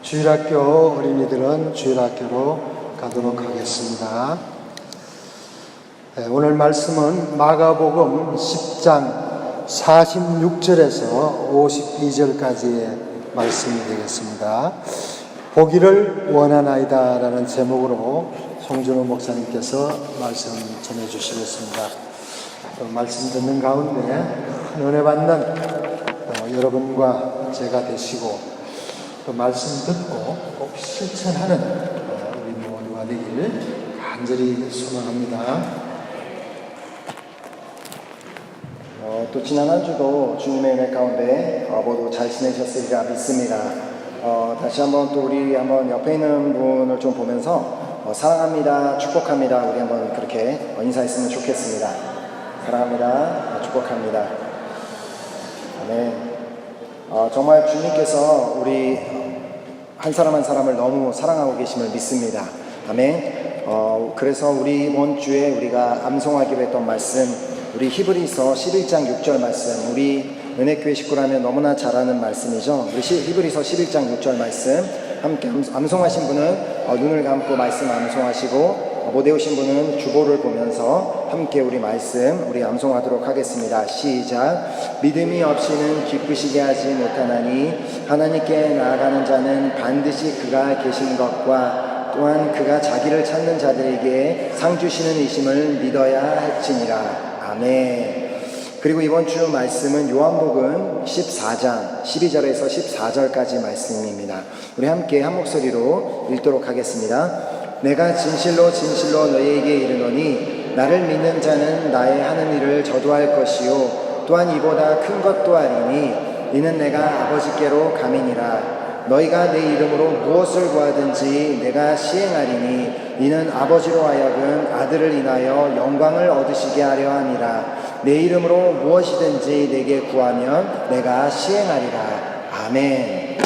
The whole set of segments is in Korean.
주일학교 어린이들은 주일학교로 가도록 하겠습니다. 오늘 말씀은 마가복음 10장 46절에서 52절까지의 말씀이 되겠습니다. 보기를 원하나이다 라는 제목으로 송준호 목사님께서 말씀 전해주시겠습니다. 말씀 듣는 가운데 큰 은혜 받는 여러분과 제가 되시고 또 말씀 듣고 꼭 실천하는 우리 모두가 되기를 간절히 소망합니다. 또 지난 한 주도 주님의 은혜 가운데 모두 잘 지내셨으리라 믿습니다. 다시 한번 또 우리 한번 옆에 있는 분을 좀 보면서 사랑합니다, 축복합니다. 우리 한번 그렇게 인사했으면 좋겠습니다. 사랑합니다, 축복합니다. 아멘. 정말 주님께서 우리 한 사람 한 사람을 너무 사랑하고 계심을 믿습니다. 아멘. 그래서 우리 이번 주에 우리가 암송하기로 했던 말씀, 우리 히브리서 11장 6절 말씀, 우리 은혜교회 식구라면 너무나 잘 아는 말씀이죠. 우리 히브리서 11장 6절 말씀 함께 암송하신 분은 눈을 감고 말씀 암송하시고, 못 외우신 분은 주보를 보면서 함께 우리 말씀 우리 암송하도록 하겠습니다. 시작. 믿음이 없이는 기쁘시게 하지 못하나니 하나님께 나아가는 자는 반드시 그가 계신 것과 또한 그가 자기를 찾는 자들에게 상 주시는 이심을 믿어야 할지니라. 아멘. 그리고 이번 주 말씀은 요한복음 14장 12절에서 14절까지 말씀입니다. 우리 함께 한 목소리로 읽도록 하겠습니다. 내가 진실로 진실로 너희에게 이르노니 나를 믿는 자는 나의 하는 일을 저도 할 것이요 또한 이보다 큰 것도 하리니 이는 내가 아버지께로 감이니라. 너희가 내 이름으로 무엇을 구하든지 내가 시행하리니 이는 아버지로 하여금 아들을 인하여 영광을 얻으시게 하려 함이라. 내 이름으로 무엇이든지 내게 구하면 내가 시행하리라. 아멘.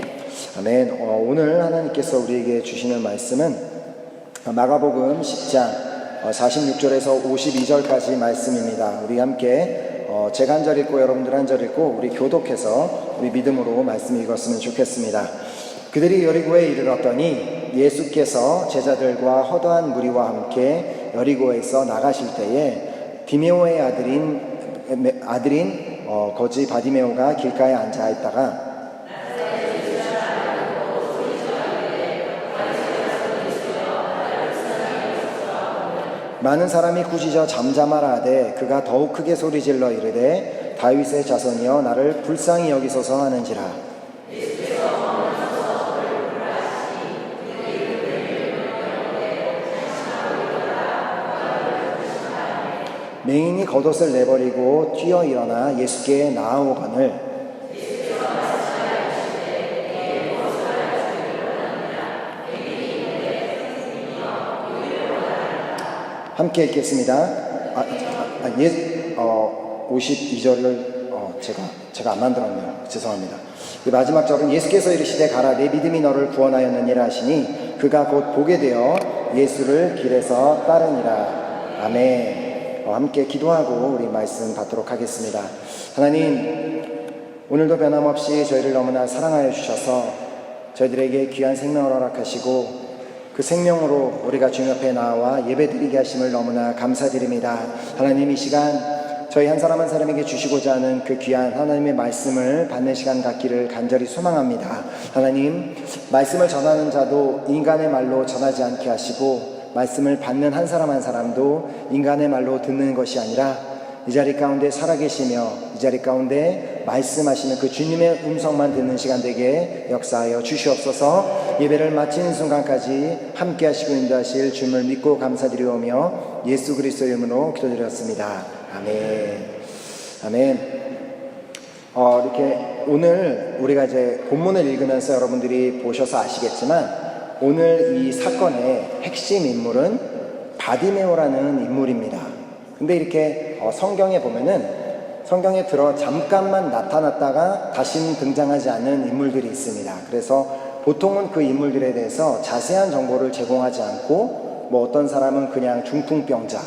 아멘. 오늘 하나님께서 우리에게 주시는 말씀은 마가복음 10장 46절에서 52절까지 말씀입니다. 우리 함께 제가 한 절 읽고 여러분들 한 절 읽고 우리 교독해서 우리 믿음으로 말씀 읽었으면 좋겠습니다. 그들이 여리고에 이르렀더니 예수께서 제자들과 허다한 무리와 함께 여리고에서 나가실 때에 디메오의 아들인 거지 바디메오가 길가에 앉아 있다가 많은 사람이 꾸짖어 잠잠하라 하되 그가 더욱 크게 소리질러 이르되 다윗의 자손이여 나를 불쌍히 여기소서 하는지라. 맹인이 겉옷을 내버리고 뛰어 일어나 예수께 나아오거늘 함께 읽겠습니다. 52절을 제가 안 만들었네요. 죄송합니다. 마지막 절은 예수께서 이르시되 가라 내 믿음이 너를 구원하였느니라 하시니 그가 곧 보게 되어 예수를 길에서 따르니라. 아멘. 함께 기도하고 우리 말씀 받도록 하겠습니다. 하나님, 오늘도 변함없이 저희를 너무나 사랑하여 주셔서 저희들에게 귀한 생명을 허락하시고 그 생명으로 우리가 주님 앞에 나와 예배드리게 하심을 너무나 감사드립니다. 하나님, 이 시간 저희 한 사람 한 사람에게 주시고자 하는 그 귀한 하나님의 말씀을 받는 시간 갖기를 간절히 소망합니다. 하나님, 말씀을 전하는 자도 인간의 말로 전하지 않게 하시고 말씀을 받는 한 사람 한 사람도 인간의 말로 듣는 것이 아니라 이 자리 가운데 살아계시며 이 자리 가운데 말씀하시는 그 주님의 음성만 듣는 시간 되게 역사하여 주시옵소서. 예배를 마치는 순간까지 함께 하시고 인도하실 주님을 믿고 감사드리오며 예수 그리스도의 이름으로 기도드렸습니다. 아멘. 아멘. 이렇게 오늘 우리가 이제 본문을 읽으면서 여러분들이 보셔서 아시겠지만 오늘 이 사건의 핵심 인물은 바디메오라는 인물입니다. 근데 이렇게 성경에 보면은 성경에 잠깐만 나타났다가 다시는 등장하지 않는 인물들이 있습니다. 그래서 보통은 그 인물들에 대해서 자세한 정보를 제공하지 않고 어떤 사람은 그냥 중풍병자,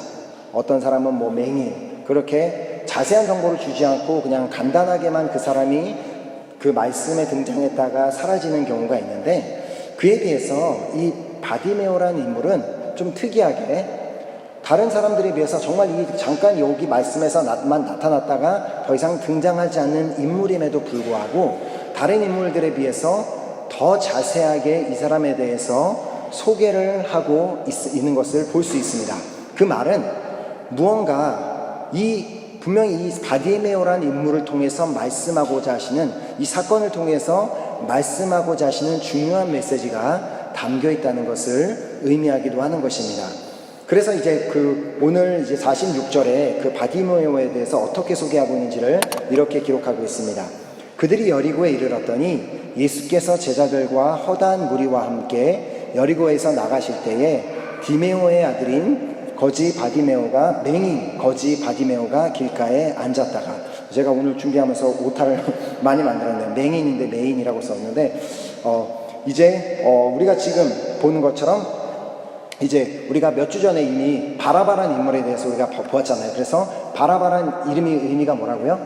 어떤 사람은 맹인, 그렇게 자세한 정보를 주지 않고 그냥 간단하게만 그 사람이 그 말씀에 등장했다가 사라지는 경우가 있는데 그에 비해서 이 바디메오라는 인물은 좀 특이하게 다른 사람들에 비해서 정말 이 잠깐 여기 말씀에서만 나타났다가 더 이상 등장하지 않는 인물임에도 불구하고 다른 인물들에 비해서 더 자세하게 이 사람에 대해서 소개를 하고 있는 것을 볼 수 있습니다. 그 말은 무언가 분명히 이 바디메오라는 인물을 통해서 말씀하고자 하시는, 이 사건을 통해서 말씀하고자 하시는 중요한 메시지가 담겨 있다는 것을 의미하기도 하는 것입니다. 그래서 이제 오늘 이제 46절에 그 바디메오에 대해서 어떻게 소개하고 있는지를 이렇게 기록하고 있습니다. 그들이 여리고에 이르렀더니 예수께서 제자들과 허다한 무리와 함께 여리고에서 나가실 때에 디메오의 아들인 맹인 거지 바디메오가 길가에 앉았다가, 제가 오늘 준비하면서 오타를 많이 만들었네요. 맹인인데 메인이라고 썼는데 우리가 지금 보는 것처럼 이제 우리가 몇 주 전에 이미 바라바라는 인물에 대해서 우리가 보았잖아요. 그래서 바라바라는 의미가 뭐라고요?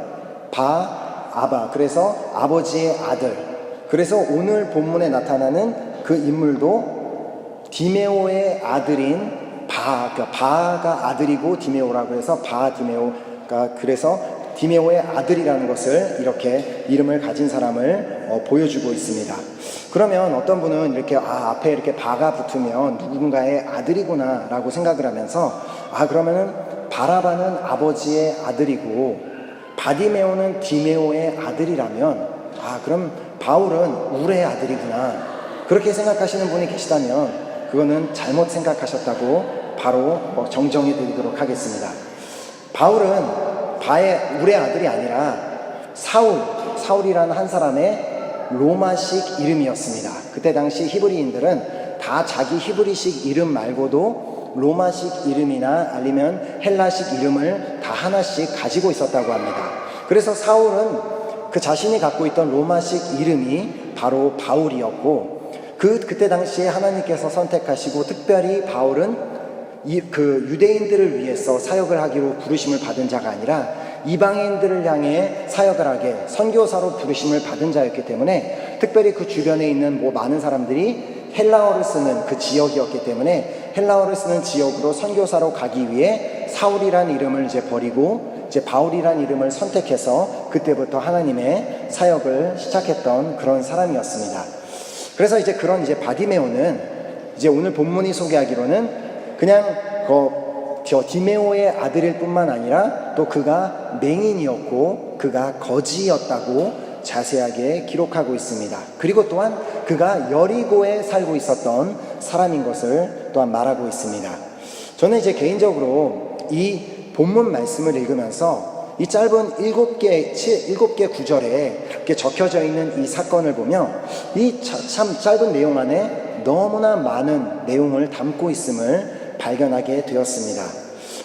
아바, 그래서 아버지의 아들. 그래서 오늘 본문에 나타나는 그 인물도 디메오의 아들인 바가 아들이고 디메오라고 해서 디메오가, 그래서 디메오의 아들이라는 것을 이렇게 이름을 가진 사람을 보여주고 있습니다. 그러면 어떤 분은 이렇게 앞에 이렇게 바가 붙으면 누군가의 아들이구나 라고 생각을 하면서 그러면은 바라바는 아버지의 아들이고 바디메오는 디메오의 아들이라면 그럼 바울은 울의 아들이구나, 그렇게 생각하시는 분이 계시다면 그거는 잘못 생각하셨다고 바로 정정해 드리도록 하겠습니다. 바울은 울의 아들이 아니라 사울이라는 한 사람의 로마식 이름이었습니다. 그때 당시 히브리인들은 다 자기 히브리식 이름 말고도 로마식 이름이나 아니면 헬라식 이름을 다 하나씩 가지고 있었다고 합니다. 그래서 사울은 그 자신이 갖고 있던 로마식 이름이 바로 바울이었고, 그때 당시에 하나님께서 선택하시고 특별히 바울은 유대인들을 위해서 사역을 하기로 부르심을 받은 자가 아니라 이방인들을 향해 사역을 하게 선교사로 부르심을 받은 자였기 때문에, 특별히 그 주변에 있는 많은 사람들이 헬라어를 쓰는 그 지역이었기 때문에 헬라어를 쓰는 지역으로 선교사로 가기 위해 사울이라는 이름을 이제 버리고 이제 바울이라는 이름을 선택해서 그때부터 하나님의 사역을 시작했던 그런 사람이었습니다. 그래서 이제 그런 이제 바디메오는 이제 오늘 본문이 소개하기로는 그냥 디메오의 아들일 뿐만 아니라 또 그가 맹인이었고 그가 거지였다고 자세하게 기록하고 있습니다. 그리고 또한 그가 여리고에 살고 있었던 사람인 것을 또한 말하고 있습니다. 저는 이제 개인적으로 이 본문 말씀을 읽으면서 이 짧은 7개 구절에 이렇게 적혀져 있는 이 사건을 보며 이 참 짧은 내용 안에 너무나 많은 내용을 담고 있음을 발견하게 되었습니다.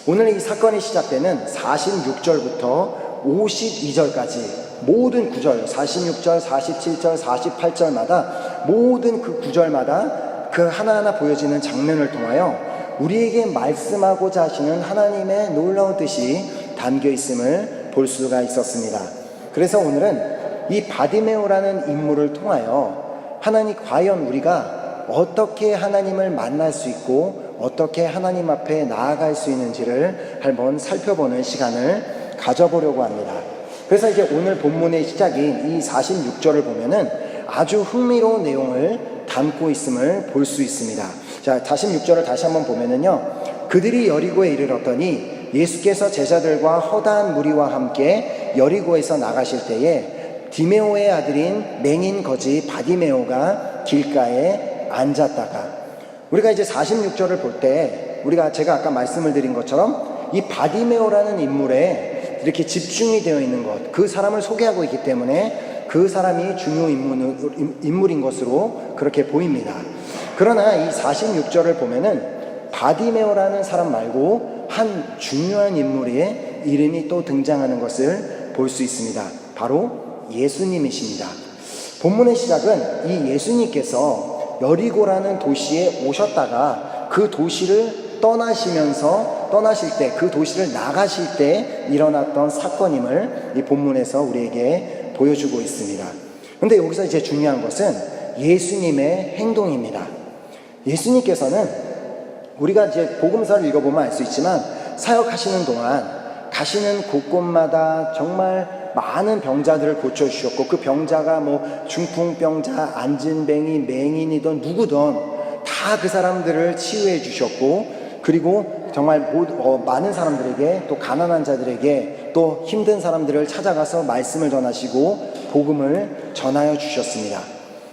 오늘 이 사건이 시작되는 46절부터 52절까지 모든 구절, 46절, 47절, 48절마다 모든 그 구절마다 그 하나하나 보여지는 장면을 통하여 우리에게 말씀하고자 하시는 하나님의 놀라운 뜻이 담겨 있음을 볼 수가 있었습니다. 그래서 오늘은 이 바디메오라는 인물을 통하여 과연 우리가 어떻게 하나님을 만날 수 있고 어떻게 하나님 앞에 나아갈 수 있는지를 한번 살펴보는 시간을 가져보려고 합니다. 그래서 이제 오늘 본문의 시작인 이 46절을 보면은 아주 흥미로운 내용을 담고 있음을 볼 수 있습니다. 자, 46절을 다시 한번 보면은요, 그들이 여리고에 이르렀더니 예수께서 제자들과 허다한 무리와 함께 여리고에서 나가실 때에 디메오의 아들인 맹인 거지 바디메오가 길가에 앉았다가, 우리가 이제 46절을 볼 때 제가 아까 말씀을 드린 것처럼 이 바디메오라는 인물에 이렇게 집중이 되어 있는 것, 그 사람을 소개하고 있기 때문에 그 사람이 중요 인물인 것으로 그렇게 보입니다. 그러나 이 46절을 보면은 바디메오라는 사람 말고 한 중요한 인물의 이름이 또 등장하는 것을 볼 수 있습니다. 바로 예수님이십니다. 본문의 시작은 이 예수님께서 여리고라는 도시에 오셨다가 그 도시를 떠나실 때, 그 도시를 나가실 때 일어났던 사건임을 이 본문에서 우리에게 보여주고 있습니다. 근데 여기서 이제 중요한 것은 예수님의 행동입니다. 예수님께서는 우리가 이제 복음서를 읽어보면 알 수 있지만 사역하시는 동안 가시는 곳곳마다 정말 많은 병자들을 고쳐주셨고, 그 병자가 뭐 중풍병자, 안진뱅이, 맹인이든 누구든 다 그 사람들을 치유해 주셨고, 그리고 정말 많은 사람들에게, 또 가난한 자들에게, 또 힘든 사람들을 찾아가서 말씀을 전하시고 복음을 전하여 주셨습니다.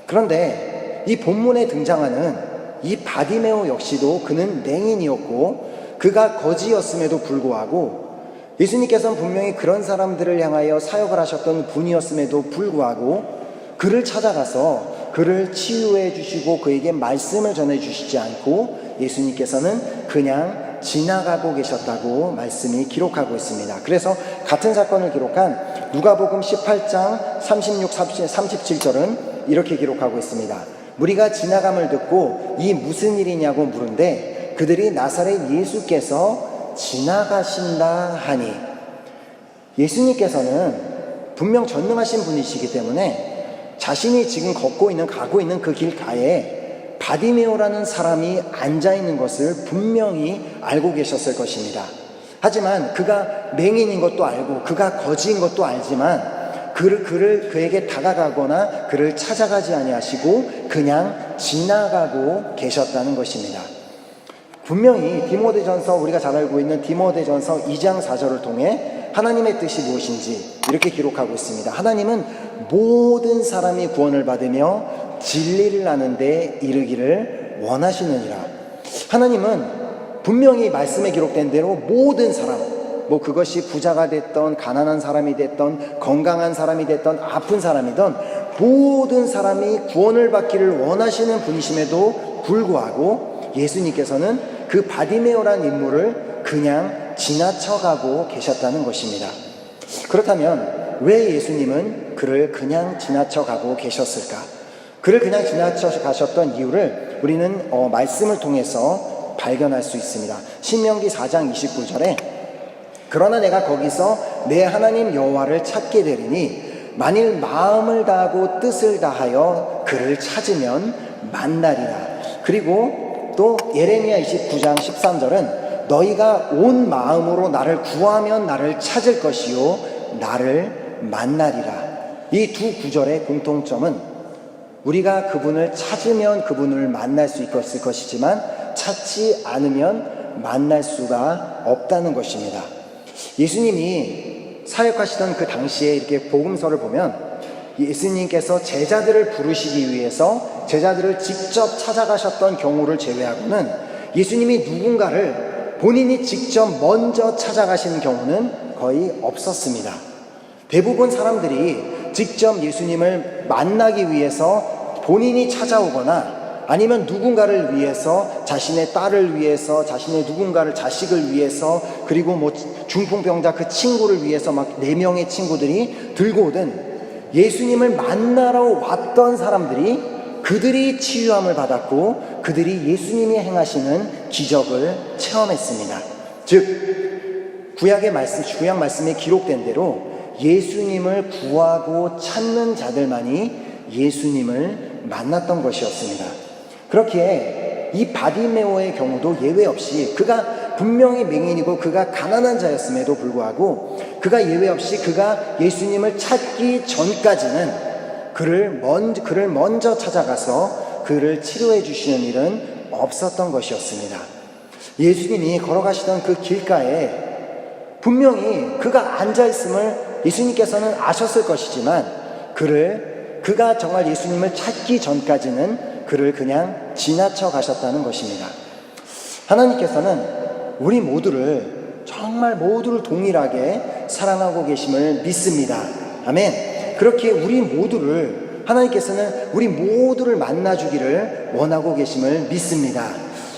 그런데 이 본문에 등장하는 이 바디메오 역시도 그는 맹인이었고 그가 거지였음에도 불구하고, 예수님께서는 분명히 그런 사람들을 향하여 사역을 하셨던 분이었음에도 불구하고 그를 찾아가서 그를 치유해 주시고 그에게 말씀을 전해 주시지 않고 예수님께서는 그냥 지나가고 계셨다고 말씀이 기록하고 있습니다. 그래서 같은 사건을 기록한 누가복음 18장 36, 37절은 이렇게 기록하고 있습니다. 무리가 지나감을 듣고 이 무슨 일이냐고 물은데 그들이 나사렛 예수께서 지나가신다 하니, 예수님께서는 분명 전능하신 분이시기 때문에 자신이 지금 가고 있는 그 길가에 바디메오라는 사람이 앉아있는 것을 분명히 알고 계셨을 것입니다. 하지만 그가 맹인인 것도 알고 그가 거지인 것도 알지만 그에게 다가가거나 그를 찾아가지 아니하시고 그냥 지나가고 계셨다는 것입니다. 분명히 디모데전서, 우리가 잘 알고 있는 디모데전서 2장 4절을 통해 하나님의 뜻이 무엇인지 이렇게 기록하고 있습니다. 하나님은 모든 사람이 구원을 받으며 진리를 아는 데 이르기를 원하시느니라. 하나님은 분명히 말씀에 기록된 대로 모든 사람, 뭐 그것이 부자가 됐던 가난한 사람이 됐던 건강한 사람이 됐던 아픈 사람이든 모든 사람이 구원을 받기를 원하시는 분이심에도 불구하고 예수님께서는 그 바디메오라는 인물을 그냥 지나쳐가고 계셨다는 것입니다. 그렇다면 왜 예수님은 그를 그냥 지나쳐가고 계셨을까? 그를 그냥 지나쳐가셨던 이유를 우리는 말씀을 통해서 발견할 수 있습니다. 신명기 4장 29절에 그러나 내가 거기서 내 하나님 여호와를 찾게 되리니 만일 마음을 다하고 뜻을 다하여 그를 찾으면 만나리라. 그리고 또 예레미야 29장 13절은 너희가 온 마음으로 나를 구하면 나를 찾을 것이요 나를 만나리라. 이 두 구절의 공통점은 우리가 그분을 찾으면 그분을 만날 수 있을 것이지만 찾지 않으면 만날 수가 없다는 것입니다. 예수님이 사역하시던 그 당시에 이렇게 복음서를 보면 예수님께서 제자들을 부르시기 위해서 제자들을 직접 찾아가셨던 경우를 제외하고는 예수님이 누군가를 본인이 직접 먼저 찾아가시는 경우는 거의 없었습니다. 대부분 사람들이 직접 예수님을 만나기 위해서 본인이 찾아오거나 아니면 누군가를 위해서, 자신의 딸을 위해서, 자신의 누군가를 자식을 위해서, 그리고 뭐 중풍병자 그 친구를 위해서 막 4명의 친구들이 들고 오든 예수님을 만나러 왔던 사람들이 그들이 치유함을 받았고 그들이 예수님이 행하시는 기적을 체험했습니다. 즉 구약 말씀에 기록된 대로 예수님을 구하고 찾는 자들만이 예수님을 만났던 것이었습니다. 그렇기에 이 바디메오의 경우도 예외 없이 그가 분명히 맹인이고 그가 가난한 자였음에도 불구하고 그가 예외 없이 그가 예수님을 찾기 전까지는 그를 먼저 찾아가서 그를 치료해 주시는 일은 없었던 것이었습니다. 예수님이 걸어가시던 그 길가에 분명히 그가 앉아있음을 예수님께서는 아셨을 것이지만 그가 정말 예수님을 찾기 전까지는 그를 그냥 지나쳐 가셨다는 것입니다. 하나님께서는 우리 모두를 정말 모두를 동일하게 사랑하고 계심을 믿습니다. 아멘. 그렇게 우리 모두를 하나님께서는 우리 모두를 만나주기를 원하고 계심을 믿습니다.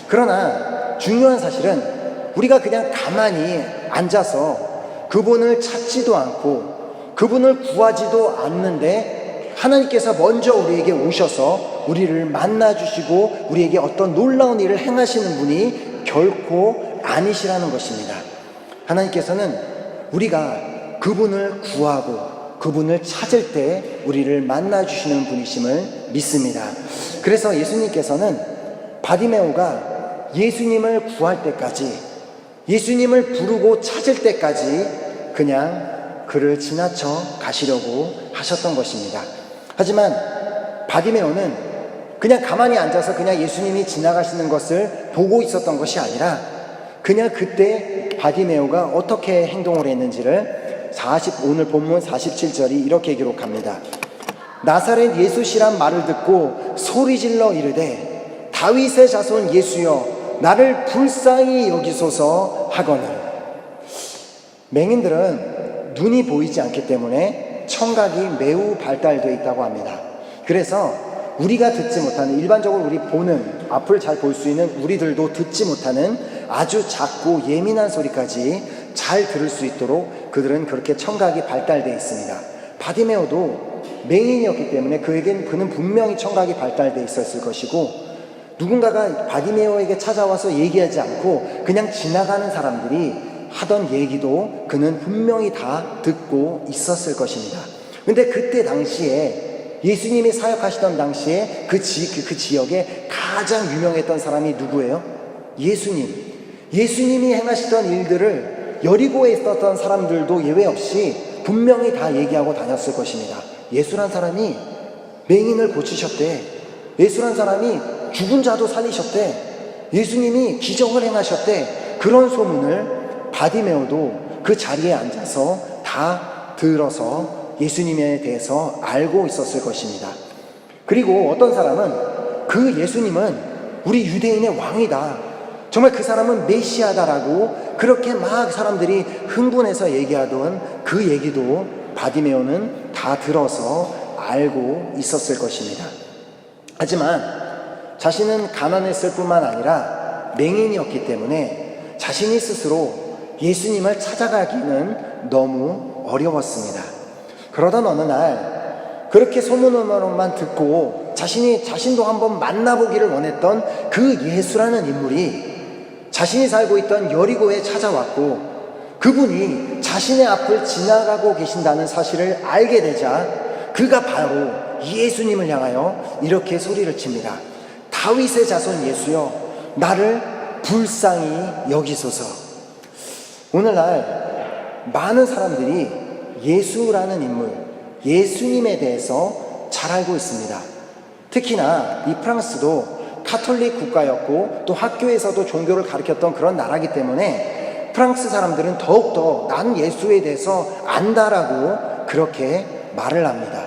그러나 중요한 사실은 우리가 그냥 가만히 앉아서 그분을 찾지도 않고 그분을 구하지도 않는데 하나님께서 먼저 우리에게 오셔서 우리를 만나주시고 우리에게 어떤 놀라운 일을 행하시는 분이 결코 아니시라는 것입니다. 하나님께서는 우리가 그분을 구하고 그분을 찾을 때 우리를 만나주시는 분이심을 믿습니다. 그래서 예수님께서는 바디메오가 예수님을 구할 때까지, 예수님을 부르고 찾을 때까지 그냥 그를 지나쳐 가시려고 하셨던 것입니다. 하지만 바디메오는 그냥 가만히 앉아서 그냥 예수님이 지나가시는 것을 보고 있었던 것이 아니라 그냥 그때 바디메오가 어떻게 행동을 했는지를 오늘 본문 47절이 이렇게 기록합니다. 나사렛 예수시란 말을 듣고 소리질러 이르되 다윗의 자손 예수여 나를 불쌍히 여기소서 하거늘. 맹인들은 눈이 보이지 않기 때문에 청각이 매우 발달되어 있다고 합니다. 그래서 우리가 듣지 못하는, 일반적으로 우리 보는, 앞을 잘 볼 수 있는 우리들도 듣지 못하는 아주 작고 예민한 소리까지 잘 들을 수 있도록 그들은 그렇게 청각이 발달되어 있습니다. 바디메오도 맹인이었기 때문에 그는 분명히 청각이 발달되어 있었을 것이고, 누군가가 바디메오에게 찾아와서 얘기하지 않고 그냥 지나가는 사람들이 하던 얘기도 그는 분명히 다 듣고 있었을 것입니다. 근데 그때 당시에 예수님이 사역하시던 당시에 그 지역에 가장 유명했던 사람이 누구예요? 예수님이 행하시던 일들을 여리고에 있었던 사람들도 예외 없이 분명히 다 얘기하고 다녔을 것입니다. 예수란 사람이 맹인을 고치셨대. 예수란 사람이 죽은 자도 살리셨대. 예수님이 기적을 행하셨대. 그런 소문을 바디메오도 그 자리에 앉아서 다 들어서 예수님에 대해서 알고 있었을 것입니다. 그리고 어떤 사람은 그 예수님은 우리 유대인의 왕이다, 정말 그 사람은 메시아다라고 그렇게 막 사람들이 흥분해서 얘기하던 그 얘기도 바디메오는 다 들어서 알고 있었을 것입니다. 하지만 자신은 가난했을 뿐만 아니라 맹인이었기 때문에 자신이 스스로 예수님을 찾아가기는 너무 어려웠습니다. 그러던 어느 날 그렇게 소문으로만 듣고 자신도 한번 만나보기를 원했던 그 예수라는 인물이 자신이 살고 있던 여리고에 찾아왔고, 그분이 자신의 앞을 지나가고 계신다는 사실을 알게 되자 그가 바로 예수님을 향하여 이렇게 소리를 칩니다. 다윗의 자손 예수여 나를 불쌍히 여기소서. 오늘날 많은 사람들이 예수라는 인물, 예수님에 대해서 잘 알고 있습니다. 특히나 이 프랑스도 카톨릭 국가였고 또 학교에서도 종교를 가르쳤던 그런 나라이기 때문에 프랑스 사람들은 더욱더 난 예수에 대해서 안다라고 그렇게 말을 합니다.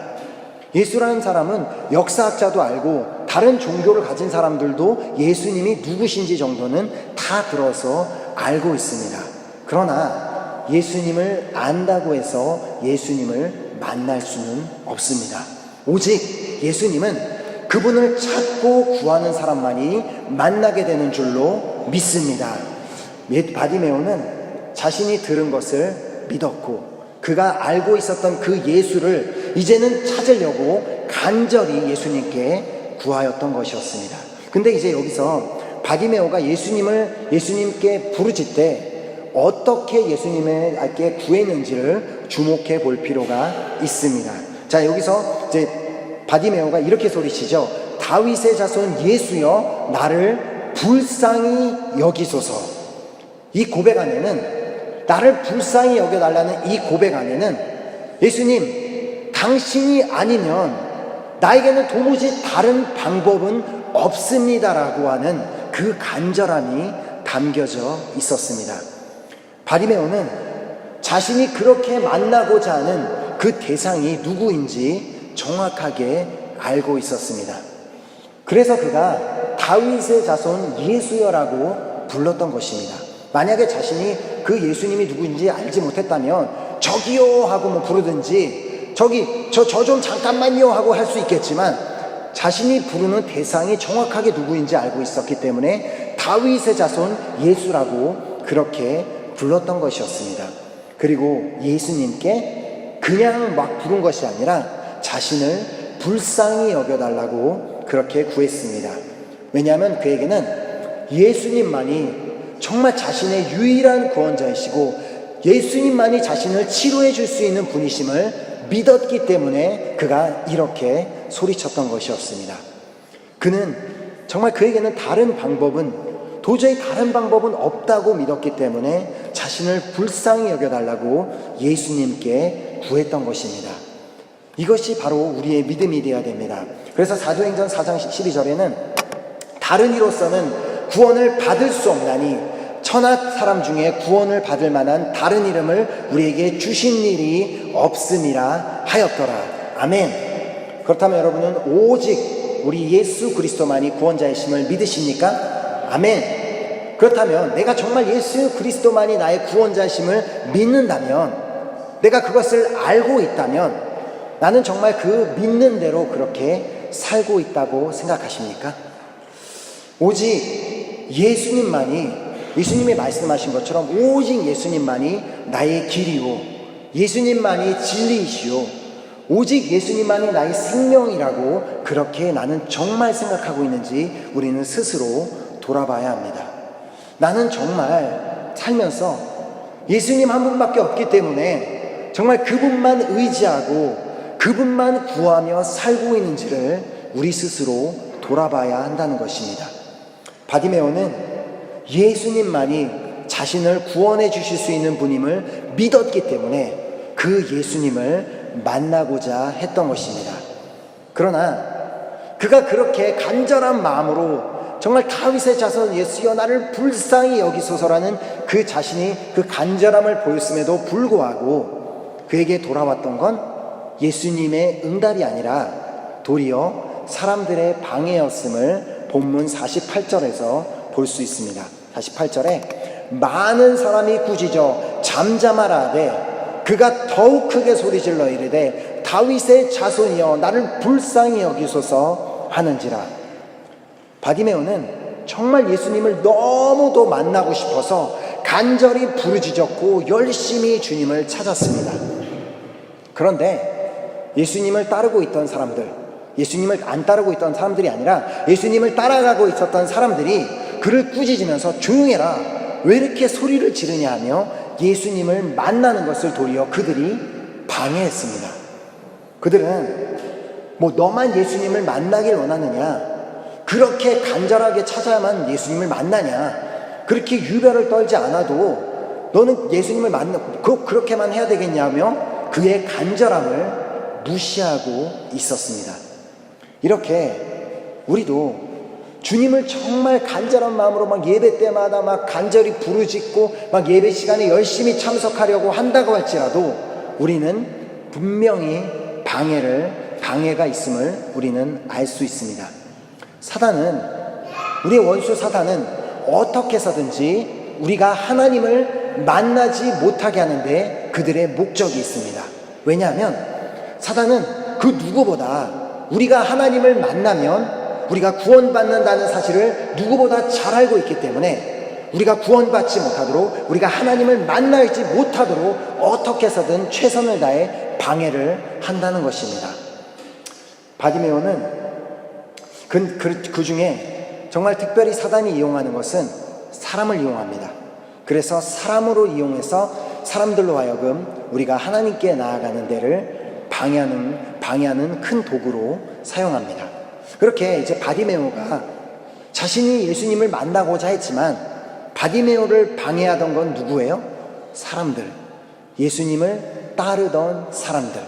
예수라는 사람은 역사학자도 알고 다른 종교를 가진 사람들도 예수님이 누구신지 정도는 다 들어서 알고 있습니다. 그러나 예수님을 안다고 해서 예수님을 만날 수는 없습니다. 오직 예수님은 그분을 찾고 구하는 사람만이 만나게 되는 줄로 믿습니다. 바디메오는 자신이 들은 것을 믿었고 그가 알고 있었던 그 예수를 이제는 찾으려고 간절히 예수님께 구하였던 것이었습니다. 근데 이제 여기서 바디메오가 예수님께 부르짖되 어떻게 예수님에게 구했는지를 주목해 볼 필요가 있습니다. 자, 여기서 이제 바디메오가 이렇게 소리치죠. 다윗의 자손 예수여 나를 불쌍히 여기소서. 이 고백 안에는, 나를 불쌍히 여겨달라는 이 고백 안에는 예수님 당신이 아니면 나에게는 도무지 다른 방법은 없습니다라고 하는 그 간절함이 담겨져 있었습니다. 바디메오는 자신이 그렇게 만나고자 하는 그 대상이 누구인지 정확하게 알고 있었습니다. 그래서 그가 다윗의 자손 예수여라고 불렀던 것입니다. 만약에 자신이 그 예수님이 누구인지 알지 못했다면 저기요 하고 부르든지 저 좀 잠깐만요 하고 할 수 있겠지만 자신이 부르는 대상이 정확하게 누구인지 알고 있었기 때문에 다윗의 자손 예수라고 그렇게 불렀던 것이었습니다. 그리고 예수님께 그냥 막 부른 것이 아니라 자신을 불쌍히 여겨달라고 그렇게 구했습니다. 왜냐하면 그에게는 예수님만이 정말 자신의 유일한 구원자이시고 예수님만이 자신을 치료해 줄 수 있는 분이심을 믿었기 때문에 그가 이렇게 소리쳤던 것이었습니다. 그는 정말 그에게는 도저히 다른 방법은 없다고 믿었기 때문에 자신을 불쌍히 여겨달라고 예수님께 구했던 것입니다. 이것이 바로 우리의 믿음이 되어야 됩니다. 그래서 사도행전 4장 12절에는 다른 이로서는 구원을 받을 수 없나니 천하 사람 중에 구원을 받을 만한 다른 이름을 우리에게 주신 일이 없음이라 하였더라. 아멘. 그렇다면 여러분은 오직 우리 예수 그리스도만이 구원자이심을 믿으십니까? 아멘. 그렇다면 내가 정말 예수 그리스도만이 나의 구원자이심을 믿는다면, 내가 그것을 알고 있다면 나는 정말 그 믿는 대로 그렇게 살고 있다고 생각하십니까? 오직 예수님이 말씀하신 것처럼 오직 예수님만이 나의 길이요, 예수님만이 진리이시요, 오직 예수님만이 나의 생명이라고 그렇게 나는 정말 생각하고 있는지 우리는 스스로 돌아봐야 합니다. 나는 정말 살면서 예수님 한 분밖에 없기 때문에 정말 그분만 의지하고 그분만 구하며 살고 있는지를 우리 스스로 돌아봐야 한다는 것입니다. 바디메오는 예수님만이 자신을 구원해 주실 수 있는 분임을 믿었기 때문에 그 예수님을 만나고자 했던 것입니다. 그러나 그가 그렇게 간절한 마음으로 정말 다윗의 자손 예수여 나를 불쌍히 여기소서라는 그 자신이 그 간절함을 보였음에도 불구하고 그에게 돌아왔던 건 예수님의 응답이 아니라 도리어 사람들의 방해였음을 본문 48절에서 볼 수 있습니다. 48절에 많은 사람이 꾸짖어 잠잠하라 하되 그가 더욱 크게 소리질러 이르되 다윗의 자손이여 나를 불쌍히 여기소서 하는지라. 바디메오는 정말 예수님을 너무도 만나고 싶어서 간절히 부르짖었고 열심히 주님을 찾았습니다. 그런데 예수님을 따르고 있던 사람들, 예수님을 안 따르고 있던 사람들이 아니라 예수님을 따라가고 있었던 사람들이 그를 꾸짖으면서 조용해라, 왜 이렇게 소리를 지르냐 하며 예수님을 만나는 것을 도리어 그들이 방해했습니다. 그들은 너만 예수님을 만나길 원하느냐, 그렇게 간절하게 찾아야만 예수님을 만나냐, 그렇게 유별을 떨지 않아도 너는 예수님을 그렇게만 해야 되겠냐며 그의 간절함을 무시하고 있었습니다. 이렇게 우리도 주님을 정말 간절한 마음으로 예배 때마다 간절히 부르짖고 예배 시간에 열심히 참석하려고 한다고 할지라도 우리는 분명히 방해가 있음을 우리는 알 수 있습니다. 우리의 원수 사단은 어떻게 해서든지 우리가 하나님을 만나지 못하게 하는데 그들의 목적이 있습니다. 왜냐하면 사단은 그 누구보다 우리가 하나님을 만나면 우리가 구원받는다는 사실을 누구보다 잘 알고 있기 때문에 우리가 구원받지 못하도록, 우리가 하나님을 만나지 못하도록 어떻게 해서든 최선을 다해 방해를 한다는 것입니다. 바디메오는 그 중에 정말 특별히 사단이 이용하는 것은 사람을 이용합니다. 그래서 사람으로 이용해서 사람들로 하여금 우리가 하나님께 나아가는 데를 방해하는 큰 도구로 사용합니다. 그렇게 이제 바디메오가 자신이 예수님을 만나고자 했지만 바디메오를 방해하던 건 누구예요? 사람들. 예수님을 따르던 사람들.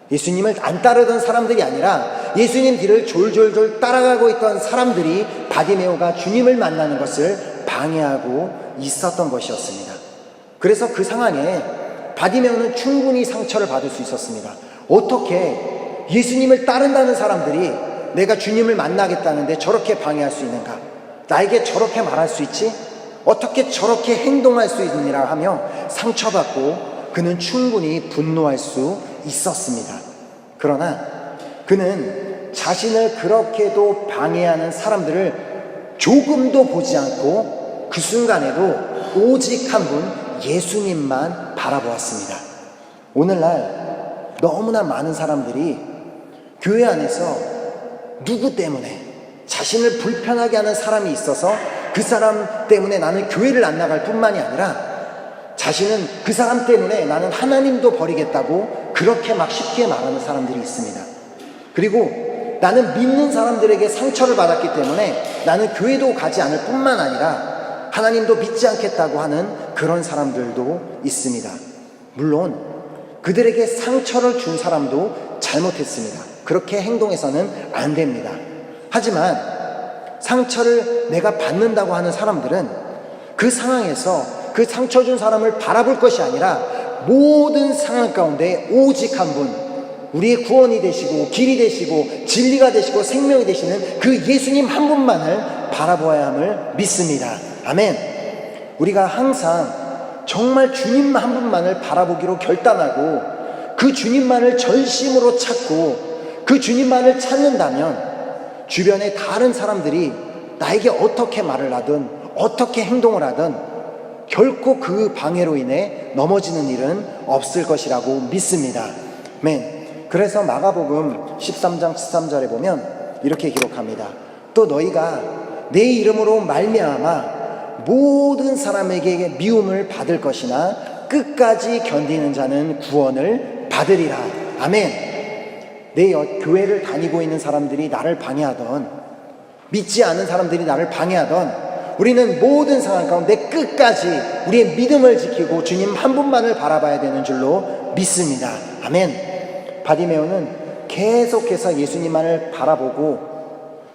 예수님을 안 따르던 사람들이 아니라 예수님 뒤를 졸졸졸 따라가고 있던 사람들이 바디메오가 주님을 만나는 것을 방해하고 있었던 것이었습니다. 그래서 그 상황에 바디메오는 충분히 상처를 받을 수 있었습니다. 어떻게 예수님을 따른다는 사람들이 내가 주님을 만나겠다는데 저렇게 방해할 수 있는가? 나에게 저렇게 말할 수 있지? 어떻게 저렇게 행동할 수 있느냐 하며 상처받고 그는 충분히 분노할 수 있었습니다. 그러나 그는 자신을 그렇게도 방해하는 사람들을 조금도 보지 않고 그 순간에도 오직 한 분 예수님만 바라보았습니다. 오늘날 너무나 많은 사람들이 교회 안에서 누구 때문에 자신을 불편하게 하는 사람이 있어서 그 사람 때문에 나는 교회를 안 나갈 뿐만이 아니라 자신은 그 사람 때문에 나는 하나님도 버리겠다고 그렇게 막 쉽게 말하는 사람들이 있습니다. 그리고 나는 믿는 사람들에게 상처를 받았기 때문에 나는 교회도 가지 않을 뿐만 아니라 하나님도 믿지 않겠다고 하는 그런 사람들도 있습니다. 물론 그들에게 상처를 준 사람도 잘못했습니다. 그렇게 행동해서는 안 됩니다. 하지만 상처를 내가 받는다고 하는 사람들은 그 상황에서 그 상처 준 사람을 바라볼 것이 아니라 모든 상황 가운데 오직 한 분, 우리의 구원이 되시고 길이 되시고 진리가 되시고 생명이 되시는 그 예수님 한 분만을 바라보아야 함을 믿습니다. 아멘. 우리가 항상 정말 주님 한 분만을 바라보기로 결단하고 그 주님만을 전심으로 찾고 그 주님만을 찾는다면 주변의 다른 사람들이 나에게 어떻게 말을 하든 어떻게 행동을 하든 결코 그 방해로 인해 넘어지는 일은 없을 것이라고 믿습니다. 아멘. 그래서 마가복음 13장 13절에 보면 이렇게 기록합니다. 또 너희가 내 이름으로 말미암아 모든 사람에게 미움을 받을 것이나 끝까지 견디는 자는 구원을 받으리라. 아멘. 내 교회를 다니고 있는 사람들이 나를 방해하던, 믿지 않은 사람들이 나를 방해하던, 우리는 모든 상황 가운데 끝까지 우리의 믿음을 지키고 주님 한 분만을 바라봐야 되는 줄로 믿습니다. 아멘. 바디메오는 계속해서 예수님만을 바라보고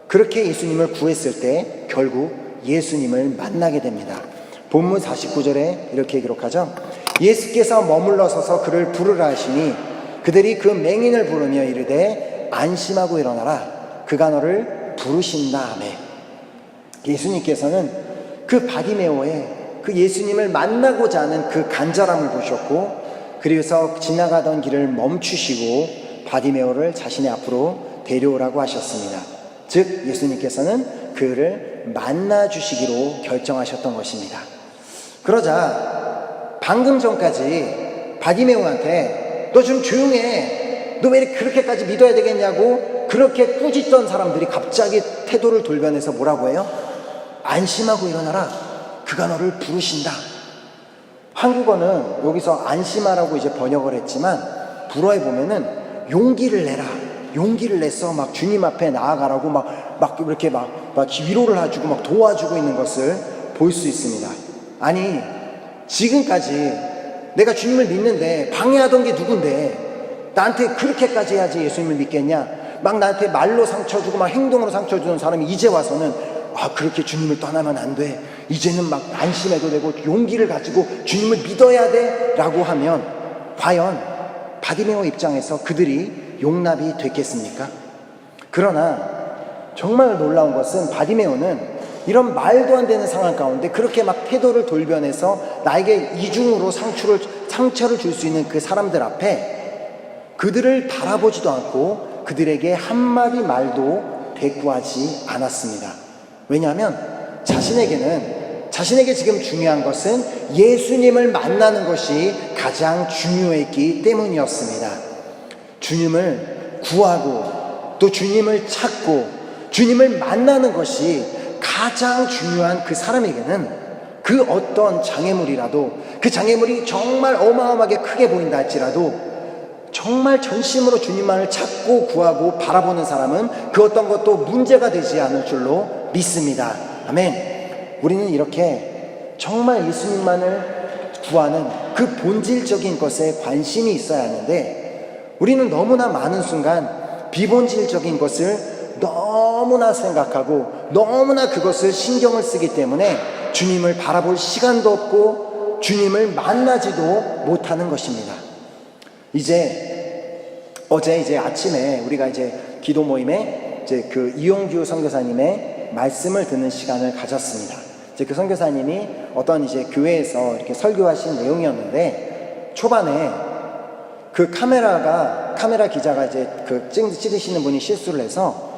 그렇게 예수님을 구했을 때 결국 예수님을 만나게 됩니다. 본문 49절에 이렇게 기록하죠. 예수께서 머물러 서서 그를 부르라 하시니 그들이 그 맹인을 부르며 이르되 안심하고 일어나라. 그가 너를 부르신다 하매. 예수님께서는 그 바디메오의 그 예수님을 만나고자 하는 그 간절함을 보셨고 그래서 지나가던 길을 멈추시고 바디메오를 자신의 앞으로 데려오라고 하셨습니다. 즉 예수님께서는 그를 만나주시기로 결정하셨던 것입니다. 그러자 방금 전까지 바디메오한테 너 좀 조용해, 너 왜 그렇게까지 믿어야 되겠냐고 그렇게 꾸짖던 사람들이 갑자기 태도를 돌변해서 뭐라고 해요? 안심하고 일어나라. 그가 너를 부르신다. 한국어는 여기서 안심하라고 이제 번역을 했지만 불어에 보면은 용기를 내라. 용기를 내서 막 주님 앞에 나아가라고 막 이렇게 막 위로를 해주고 막 도와주고 있는 것을 볼 수 있습니다. 아니, 지금까지 내가 주님을 믿는데 방해하던 게 누군데 나한테 그렇게까지 해야지 예수님을 믿겠냐? 막 나한테 말로 상처 주고 막 행동으로 상처 주는 사람이 이제 와서는 그렇게 주님을 떠나면 안 돼. 이제는 막 안심해도 되고 용기를 가지고 주님을 믿어야 돼 라고 하면 과연 바디메오 입장에서 그들이 용납이 됐겠습니까? 그러나 정말 놀라운 것은 바디메오는 이런 말도 안 되는 상황 가운데 그렇게 막 태도를 돌변해서 나에게 이중으로 상처를 줄 수 있는 그 사람들 앞에 그들을 바라보지도 않고 그들에게 한마디 말도 대꾸하지 않았습니다. 왜냐하면 자신에게 지금 중요한 것은 예수님을 만나는 것이 가장 중요했기 때문이었습니다. 주님을 구하고 또 주님을 찾고 주님을 만나는 것이 가장 중요한 그 사람에게는 그 어떤 장애물이라도 그 장애물이 정말 어마어마하게 크게 보인다 할지라도 정말 전심으로 주님만을 찾고 구하고 바라보는 사람은 그 어떤 것도 문제가 되지 않을 줄로 믿습니다. 아멘. 우리는 이렇게 정말 예수님만을 구하는 그 본질적인 것에 관심이 있어야 하는데 우리는 너무나 많은 순간 비본질적인 것을 너무나 생각하고 너무나 그것을 신경을 쓰기 때문에 주님을 바라볼 시간도 없고 주님을 만나지도 못하는 것입니다. 어제 아침에 우리가 기도 모임에 그 이용규 선교사님의 말씀을 듣는 시간을 가졌습니다. 그 선교사님이 어떤 교회에서 이렇게 설교하신 내용이었는데 초반에 그 카메라 기자가 찍으시는 분이 실수를 해서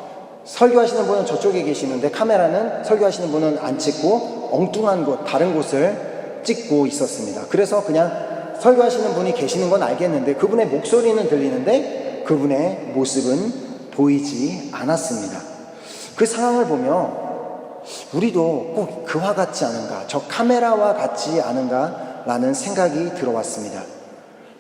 설교하시는 분은 저쪽에 계시는데 카메라는 설교하시는 분은 안 찍고 엉뚱한 곳, 다른 곳을 찍고 있었습니다. 그래서 그냥 설교하시는 분이 계시는 건 알겠는데 그분의 목소리는 들리는데 그분의 모습은 보이지 않았습니다. 그 상황을 보며 우리도 꼭 그와 같지 않은가, 저 카메라와 같지 않은가 라는 생각이 들어왔습니다.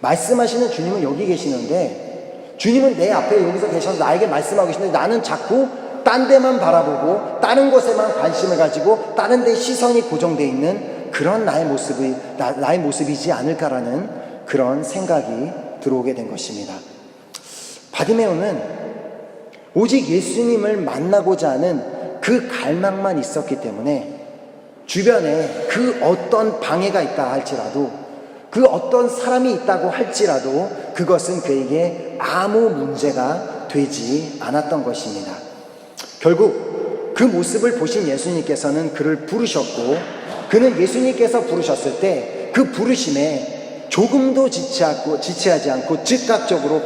말씀하시는 주님은 여기 계시는데 주님은 내 앞에 여기서 계셔서 나에게 말씀하고 계시는데 나는 자꾸 딴 데만 바라보고 다른 것에만 관심을 가지고 다른 데 시선이 고정되어 있는 그런 나의 모습이지 않을까라는 그런 생각이 들어오게 된 것입니다. 바디메오는 오직 예수님을 만나고자 하는 그 갈망만 있었기 때문에 주변에 그 어떤 방해가 있다 할지라도 그 어떤 사람이 있다고 할지라도 그것은 그에게 아무 문제가 되지 않았던 것입니다. 결국 그 모습을 보신 예수님께서는 그를 부르셨고 그는 예수님께서 부르셨을 때 그 부르심에 조금도 지체하지 않고 즉각적으로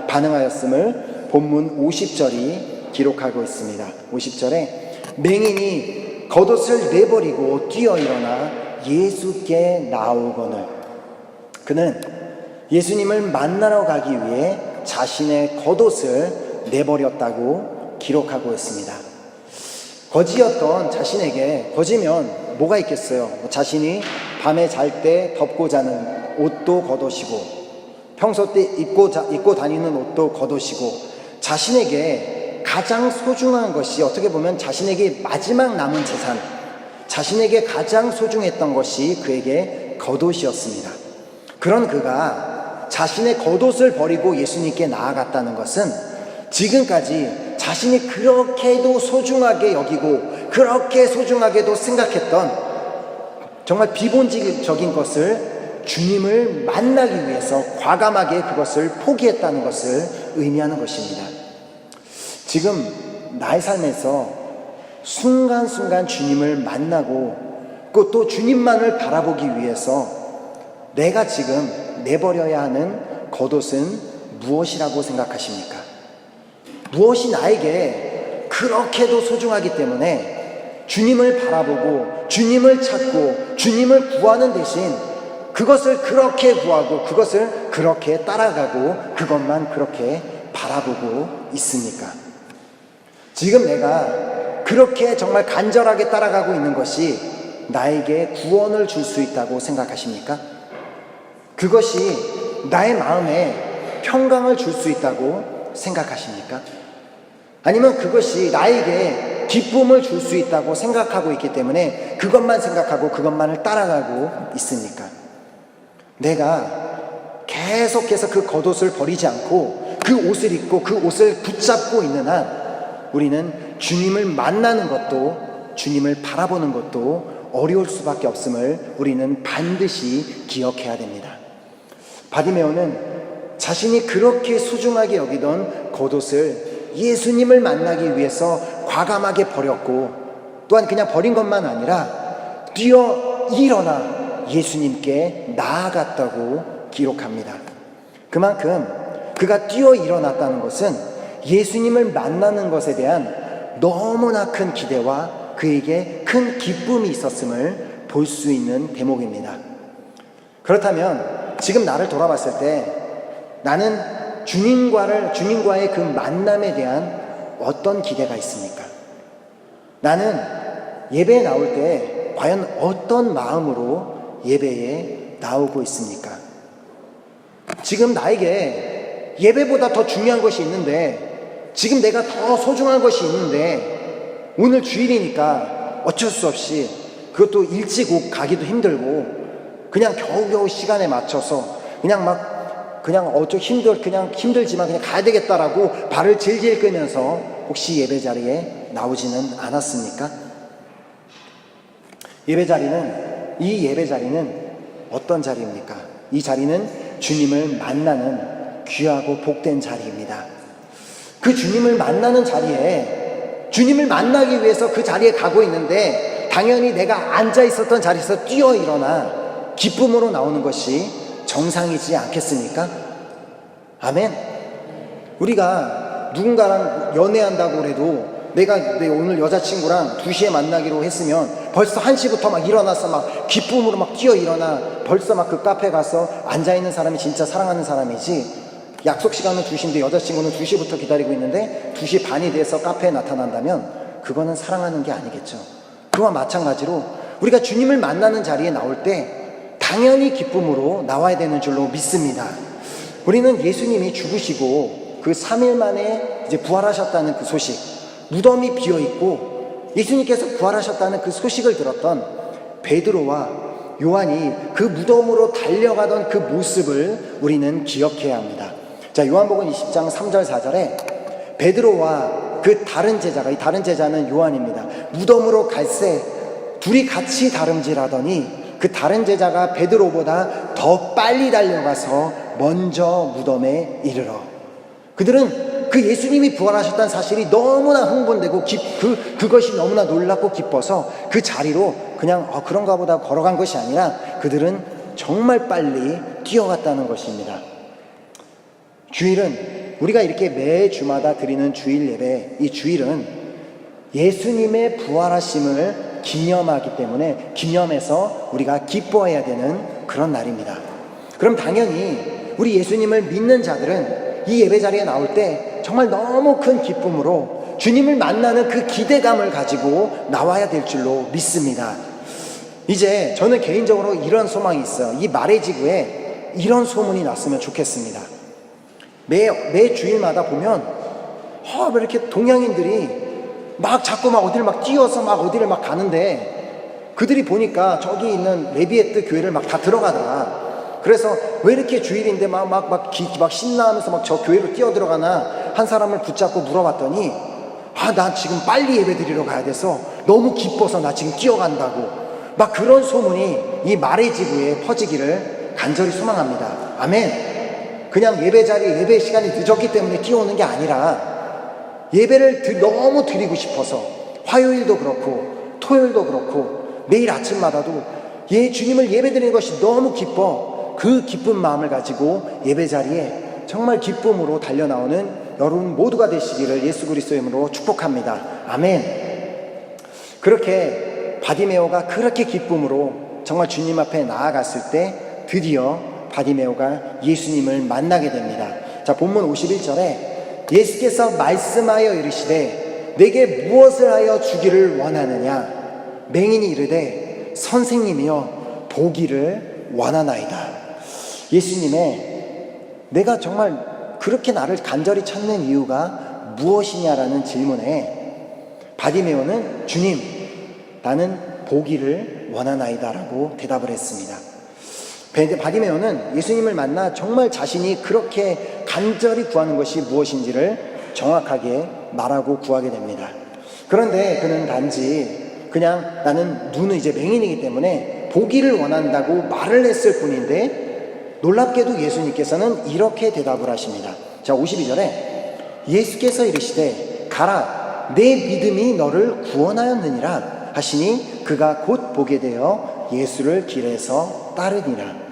반응하였음을 본문 50절이 기록하고 있습니다. 50절에 맹인이 겉옷을 내버리고 뛰어 일어나 예수께 나오거늘 그는 예수님을 만나러 가기 위해 자신의 겉옷을 내버렸다고 기록하고 있습니다. 거지였던 자신에게 거지면 뭐가 있겠어요? 자신이 밤에 잘 때 덮고 자는 옷도 겉옷이고 평소 때 입고 다니는 옷도 겉옷이고 자신에게 가장 소중한 것이 어떻게 보면 자신에게 마지막 남은 재산 자신에게 가장 소중했던 것이 그에게 겉옷이었습니다. 그런 그가 자신의 겉옷을 버리고 예수님께 나아갔다는 것은 지금까지 자신이 그렇게도 소중하게 여기고 그렇게 소중하게도 생각했던 정말 비본질적인 것을 주님을 만나기 위해서 과감하게 그것을 포기했다는 것을 의미하는 것입니다. 지금 나의 삶에서 순간순간 주님을 만나고 또 주님만을 바라보기 위해서 내가 지금 내버려야 하는 겉옷은 무엇이라고 생각하십니까? 무엇이 나에게 그렇게도 소중하기 때문에 주님을 바라보고 주님을 찾고 주님을 구하는 대신 그것을 그렇게 구하고 그것을 그렇게 따라가고 그것만 그렇게 바라보고 있습니까? 지금 내가 그렇게 정말 간절하게 따라가고 있는 것이 나에게 구원을 줄 수 있다고 생각하십니까? 그것이 나의 마음에 평강을 줄 수 있다고 생각하십니까? 아니면 그것이 나에게 기쁨을 줄 수 있다고 생각하고 있기 때문에 그것만 생각하고 그것만을 따라가고 있습니까? 내가 계속해서 그 겉옷을 버리지 않고 그 옷을 입고 그 옷을 붙잡고 있는 한 우리는 주님을 만나는 것도 주님을 바라보는 것도 어려울 수밖에 없음을 우리는 반드시 기억해야 됩니다. 바디메오는 자신이 그렇게 소중하게 여기던 겉옷을 예수님을 만나기 위해서 과감하게 버렸고 또한 그냥 버린 것만 아니라 뛰어 일어나 예수님께 나아갔다고 기록합니다. 그만큼 그가 뛰어 일어났다는 것은 예수님을 만나는 것에 대한 너무나 큰 기대와 그에게 큰 기쁨이 있었음을 볼 수 있는 대목입니다. 그렇다면 지금 나를 돌아봤을 때 나는 주님과의 그 만남에 대한 어떤 기대가 있습니까? 나는 예배에 나올 때 과연 어떤 마음으로 예배에 나오고 있습니까? 지금 나에게 예배보다 더 중요한 것이 있는데 지금 내가 더 소중한 것이 있는데 오늘 주일이니까 어쩔 수 없이 그것도 일찍 가기도 힘들고 그냥 겨우겨우 시간에 맞춰서 그냥 힘들지만 그냥 가야 되겠다라고 발을 질질 끄면서 혹시 예배 자리에 나오지는 않았습니까? 이 예배 자리는 어떤 자리입니까? 이 자리는 주님을 만나는 귀하고 복된 자리입니다. 그 주님을 만나는 자리에 주님을 만나기 위해서 그 자리에 가고 있는데 당연히 내가 앉아 있었던 자리에서 뛰어 일어나 기쁨으로 나오는 것이 정상이지 않겠습니까? 아멘. 우리가 누군가랑 연애한다고 해도 내가 오늘 여자친구랑 2시에 만나기로 했으면 벌써 1시부터 막 일어나서 막 기쁨으로 막 뛰어 일어나 벌써 막 그 카페 가서 앉아있는 사람이 진짜 사랑하는 사람이지 약속 시간은 2시인데 여자친구는 2시부터 기다리고 있는데 2시 반이 돼서 카페에 나타난다면 그거는 사랑하는 게 아니겠죠. 그와 마찬가지로 우리가 주님을 만나는 자리에 나올 때 당연히 기쁨으로 나와야 되는 줄로 믿습니다. 우리는 예수님이 죽으시고 그 3일 만에 이제 부활하셨다는 그 소식, 무덤이 비어 있고 예수님께서 부활하셨다는 그 소식을 들었던 베드로와 요한이 그 무덤으로 달려가던 그 모습을 우리는 기억해야 합니다. 자, 요한복음 20장 3절 4절에 베드로와 그 다른 제자가, 이 다른 제자는 요한입니다. 무덤으로 갈새 둘이 같이 다름질하더니 그 다른 제자가 베드로보다 더 빨리 달려가서 먼저 무덤에 이르러, 그들은 그 예수님이 부활하셨다는 사실이 너무나 흥분되고 그것이 너무나 놀랍고 기뻐서 그 자리로 그냥 그런가 보다 걸어간 것이 아니라 그들은 정말 빨리 뛰어갔다는 것입니다. 주일은 우리가 이렇게 매 주마다 드리는 주일 예배, 이 주일은 예수님의 부활하심을 기념하기 때문에 기념해서 우리가 기뻐해야 되는 그런 날입니다. 그럼 당연히 우리 예수님을 믿는 자들은 이 예배 자리에 나올 때 정말 너무 큰 기쁨으로 주님을 만나는 그 기대감을 가지고 나와야 될 줄로 믿습니다. 이제 저는 개인적으로 이런 소망이 있어요. 이 마레지구에 이런 소문이 났으면 좋겠습니다. 매 주일마다 보면 왜 이렇게 동양인들이 막 자꾸 막 어디를 막 뛰어서 막 어디를 막 가는데 그들이 보니까 저기 있는 레비에트 교회를 막 다 들어가더라. 그래서 왜 이렇게 주일인데 막 신나하면서 막 저 교회로 뛰어 들어가나 한 사람을 붙잡고 물어봤더니 나 지금 빨리 예배 드리러 가야 돼서 너무 기뻐서 나 지금 뛰어간다고, 막 그런 소문이 이 마레지구에 퍼지기를 간절히 소망합니다. 아멘. 그냥 예배 자리, 예배 시간이 늦었기 때문에 뛰어오는 게 아니라 예배를 너무 드리고 싶어서 화요일도 그렇고 토요일도 그렇고 매일 아침마다도 주님을 예배드리는 것이 너무 기뻐, 그 기쁜 마음을 가지고 예배 자리에 정말 기쁨으로 달려나오는 여러분 모두가 되시기를 예수 그리스도의 이름으로 축복합니다. 아멘. 그렇게 바디메오가 그렇게 기쁨으로 정말 주님 앞에 나아갔을 때 드디어 바디메오가 예수님을 만나게 됩니다. 자, 본문 51절에 예수께서 말씀하여 이르시되 내게 무엇을 하여 주기를 원하느냐? 맹인이 이르되 선생님이여 보기를 원하나이다. 예수님의 내가 정말 그렇게 나를 간절히 찾는 이유가 무엇이냐라는 질문에 바디메오는 주님, 나는 보기를 원하나이다 라고 대답을 했습니다. 바디메오는 예수님을 만나 정말 자신이 그렇게 간절히 구하는 것이 무엇인지를 정확하게 말하고 구하게 됩니다. 그런데 그는 단지 그냥 나는 눈은 이제 맹인이기 때문에 보기를 원한다고 말을 했을 뿐인데 놀랍게도 예수님께서는 이렇게 대답을 하십니다. 자, 52절에 예수께서 이르시되 가라, 내 믿음이 너를 구원하였느니라 하시니 그가 곧 보게 되어 예수를 길에서 따르니라.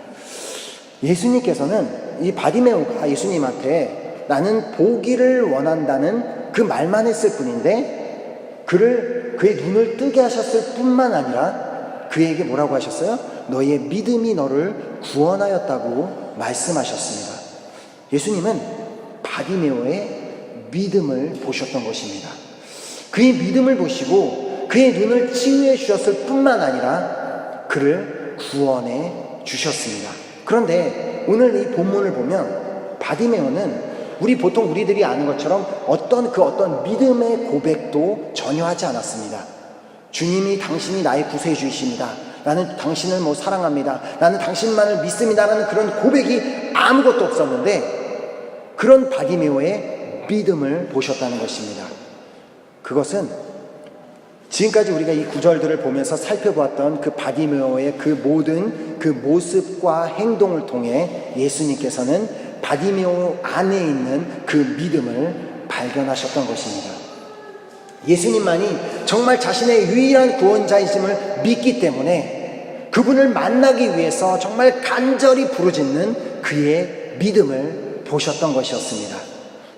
예수님께서는 이 바디메오가 예수님한테 나는 보기를 원한다는 그 말만 했을 뿐인데 그의 눈을 뜨게 하셨을 뿐만 아니라 그에게 뭐라고 하셨어요? 너의 믿음이 너를 구원하였다고 말씀하셨습니다. 예수님은 바디메오의 믿음을 보셨던 것입니다. 그의 믿음을 보시고 그의 눈을 치유해 주셨을 뿐만 아니라 그를 구원해 주셨습니다. 그런데 오늘 이 본문을 보면 바디메오는 우리들이 아는 것처럼 어떤 믿음의 고백도 전혀 하지 않았습니다. 주님이 당신이 나의 구세주이십니다. 나는 당신을 사랑합니다. 나는 당신만을 믿습니다라는 그런 고백이 아무것도 없었는데 그런 바디메오의 믿음을 보셨다는 것입니다. 그것은 지금까지 우리가 이 구절들을 보면서 살펴보았던 그 바디메오의 그 모든 그 모습과 행동을 통해 예수님께서는 바디메오 안에 있는 그 믿음을 발견하셨던 것입니다. 예수님만이 정말 자신의 유일한 구원자이심을 믿기 때문에 그분을 만나기 위해서 정말 간절히 부르짖는 그의 믿음을 보셨던 것이었습니다.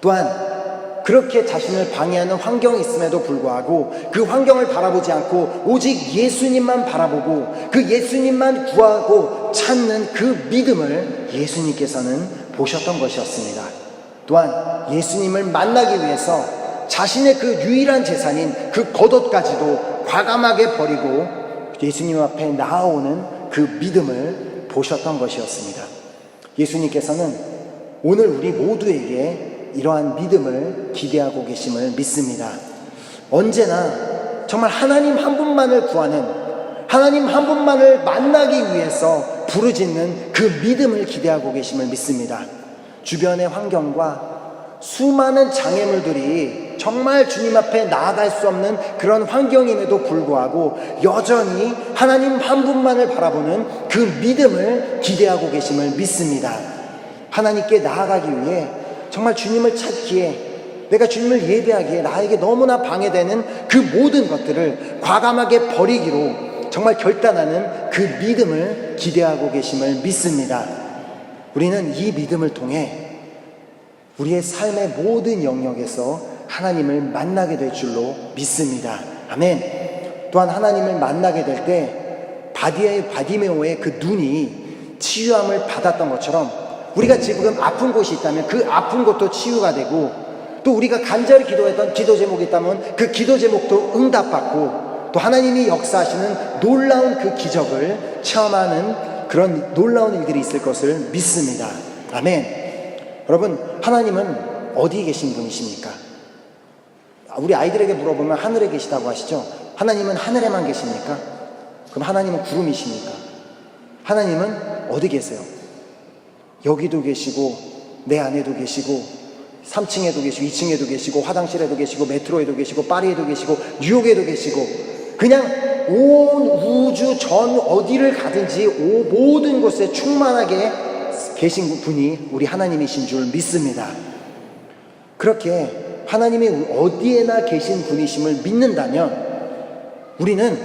또한 그렇게 자신을 방해하는 환경이 있음에도 불구하고 그 환경을 바라보지 않고 오직 예수님만 바라보고 그 예수님만 구하고 찾는 그 믿음을 예수님께서는 보셨던 것이었습니다. 또한 예수님을 만나기 위해서 자신의 그 유일한 재산인 그 겉옷까지도 과감하게 버리고 예수님 앞에 나아오는 그 믿음을 보셨던 것이었습니다. 예수님께서는 오늘 우리 모두에게 이러한 믿음을 기대하고 계심을 믿습니다. 언제나 정말 하나님 한 분만을 구하는, 하나님 한 분만을 만나기 위해서 부르짖는 그 믿음을 기대하고 계심을 믿습니다. 주변의 환경과 수많은 장애물들이 정말 주님 앞에 나아갈 수 없는 그런 환경임에도 불구하고 여전히 하나님 한 분만을 바라보는 그 믿음을 기대하고 계심을 믿습니다. 하나님께 나아가기 위해 정말 주님을 찾기에, 내가 주님을 예배하기에 나에게 너무나 방해되는 그 모든 것들을 과감하게 버리기로 정말 결단하는 그 믿음을 기대하고 계심을 믿습니다. 우리는 이 믿음을 통해 우리의 삶의 모든 영역에서 하나님을 만나게 될 줄로 믿습니다. 아멘. 또한 하나님을 만나게 될 때 바디메오의 그 눈이 치유함을 받았던 것처럼 우리가 지금 아픈 곳이 있다면 그 아픈 곳도 치유가 되고, 또 우리가 간절히 기도했던 기도 제목이 있다면 그 기도 제목도 응답받고, 또 하나님이 역사하시는 놀라운 그 기적을 체험하는 그런 놀라운 일들이 있을 것을 믿습니다. 아멘. 여러분, 하나님은 어디에 계신 분이십니까? 우리 아이들에게 물어보면 하늘에 계시다고 하시죠. 하나님은 하늘에만 계십니까? 그럼 하나님은 구름이십니까? 하나님은 어디 계세요? 여기도 계시고, 내 안에도 계시고, 3층에도 계시고, 2층에도 계시고, 화장실에도 계시고, 메트로에도 계시고, 파리에도 계시고, 뉴욕에도 계시고, 그냥 온 우주 전 어디를 가든지 모든 곳에 충만하게 계신 분이 우리 하나님이신 줄 믿습니다. 그렇게 하나님이 어디에나 계신 분이심을 믿는다면 우리는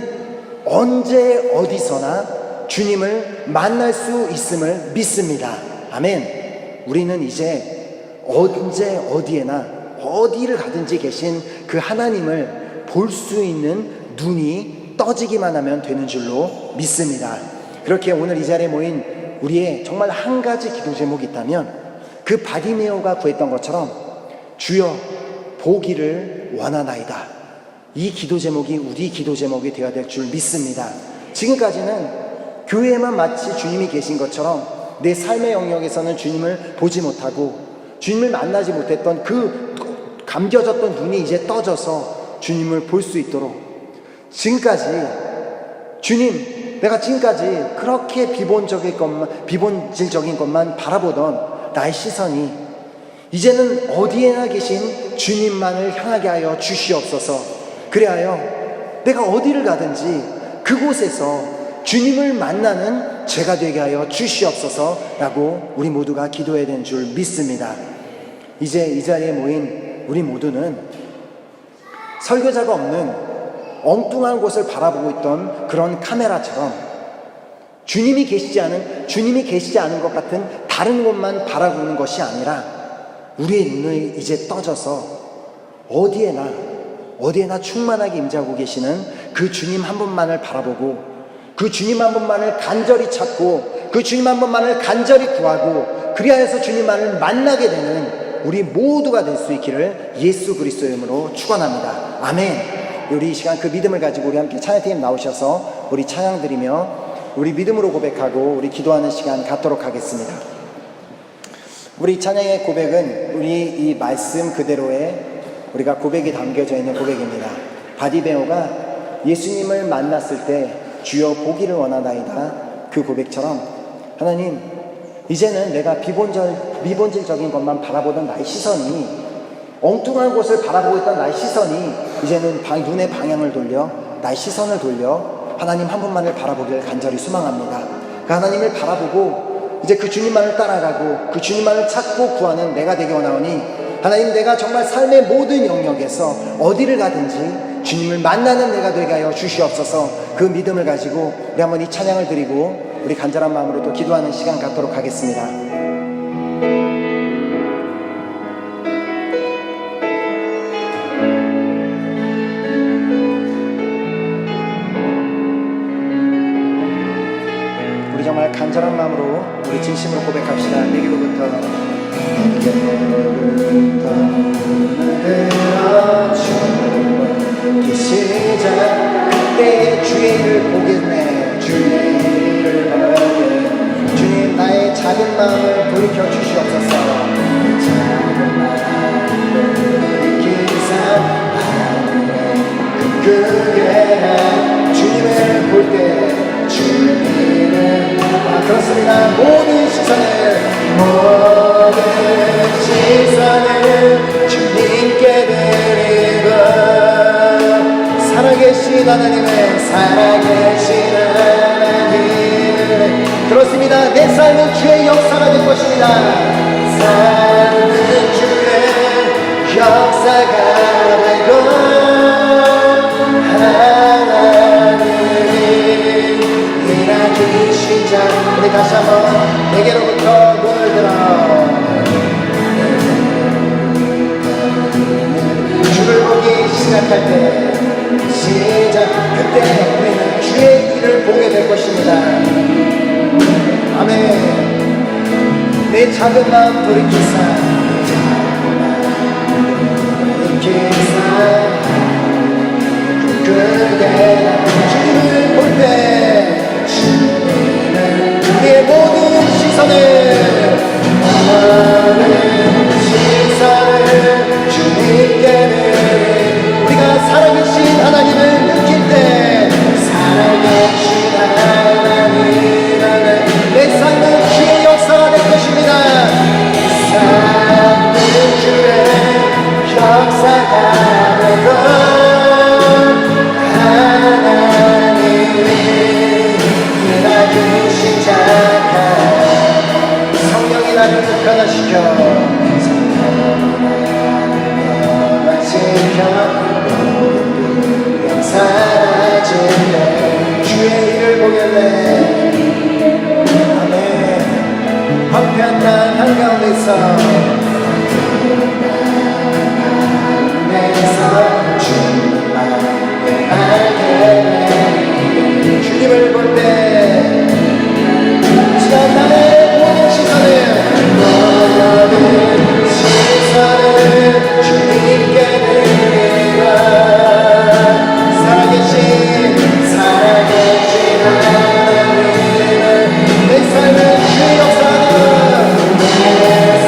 언제 어디서나 주님을 만날 수 있음을 믿습니다. 아멘. 우리는 이제 언제 어디에나 어디를 가든지 계신 그 하나님을 볼 수 있는 눈이 떠지기만 하면 되는 줄로 믿습니다. 그렇게 오늘 이 자리에 모인 우리의 정말 한 가지 기도 제목이 있다면 그 바디메오가 구했던 것처럼 주여 보기를 원하나이다. 이 기도 제목이 우리 기도 제목이 되어야 될 줄 믿습니다. 지금까지는 교회에만 마치 주님이 계신 것처럼 내 삶의 영역에서는 주님을 보지 못하고 주님을 만나지 못했던 그 감겨졌던 눈이 이제 떠져서 주님을 볼 수 있도록, 지금까지 주님, 내가 지금까지 그렇게 비본질적인 것만 바라보던 나의 시선이 이제는 어디에나 계신 주님만을 향하게 하여 주시옵소서. 그래하여 내가 어디를 가든지 그곳에서 주님을 만나는 제가 되게 하여 주시옵소서라고 우리 모두가 기도해야 되는 줄 믿습니다. 이제 이 자리에 모인 우리 모두는 설교자가 없는 엉뚱한 곳을 바라보고 있던 그런 카메라처럼 주님이 계시지 않은 것 같은 다른 곳만 바라보는 것이 아니라 우리의 눈을 이제 떠져서 어디에나 충만하게 임재하고 계시는 그 주님 한 분만을 바라보고 그 주님 한 분만을 간절히 찾고 그 주님 한 분만을 간절히 구하고 그리하여서 주님만을 만나게 되는 우리 모두가 될 수 있기를 예수 그리스도의 이름으로 축원합니다. 아멘. 우리 이 시간 그 믿음을 가지고 우리 함께 찬양팀 나오셔서 우리 찬양 드리며 우리 믿음으로 고백하고 우리 기도하는 시간 갖도록 하겠습니다. 우리 찬양의 고백은 우리 이 말씀 그대로의 우리가 고백이 담겨져 있는 고백입니다. 바디메오가 예수님을 만났을 때 주여 보기를 원하나이다, 그 고백처럼 하나님, 이제는 내가 미본질적인 것만 바라보던 나의 시선이, 엉뚱한 곳을 바라보고 있던 나의 시선이 이제는 눈의 방향을 돌려 나의 시선을 돌려 하나님 한 분만을 바라보기를 간절히 소망합니다. 그 하나님을 바라보고 이제 그 주님만을 따라가고 그 주님만을 찾고 구하는 내가 되기 원하오니 하나님, 내가 정말 삶의 모든 영역에서 어디를 가든지 주님을 만나는 내가 되게 하여 주시옵소서. 그 믿음을 가지고 우리 한번 이 찬양을 드리고 우리 간절한 마음으로 또 기도하는 시간 갖도록 하겠습니다. 우리 정말 간절한 마음으로 우리 진심으로 고백합시다. 내게로부터 시작 그때 주의를 보겠네. 주의를 보겠네. 작은 마음을 돌이켜 주시옵소서. 내 작은 마음을 돌이키사 하늘에 그게 주님을 볼 때 주님을 그렇습니다. 모든 시선을 주님께 드리고 살아계신 하나님의 살아계신 하나님 그렇습니다. 내 삶은 주의 역사가 될 것입니다. 삶은 주의 역사가 되고 하나님이 일하기 시작. 우리 다시 한번 내게로부터 눈을 들어 주를 보기 시작할 때 그때 우리는 주의 일을 보게 될 것입니다. 아멘. 내 작은 마음 돌이키사 그때 주님을 볼 때 우리의 모든 시선을 주님께 우리가 살아계신 하나님을 느낄 때 살아계신 하나님 내 삶은 주의 역사가 될 것입니다. 삶은 주의 역사가 되고 성령이 나를 변화시켜 사라지네 주의 일을 보겠네. 아멘. 화평한 날 한가운데서 주님을 볼 때 시간 나의 모든 시선을 주님께 드리라. 살아계신 하나님은 내 삶은 주의 역사가 내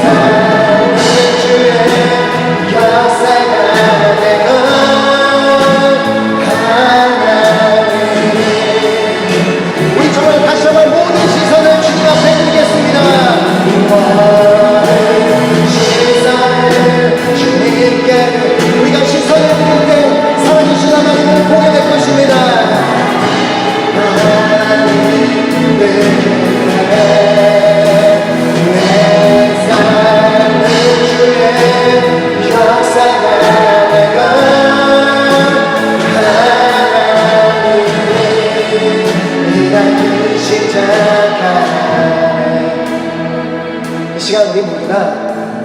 삶은 주의 역사가 되고 우리 정말 다시 한번 모든 시선을 주님 앞에 드리겠습니다. 시선을 주님께 우리가 시선을 드릴 때 살아계신 하나님을 보게 될 것입니다. 내 삶은 주의 역사가 되고 일하기 시작하네. 이 시간 우리 모두가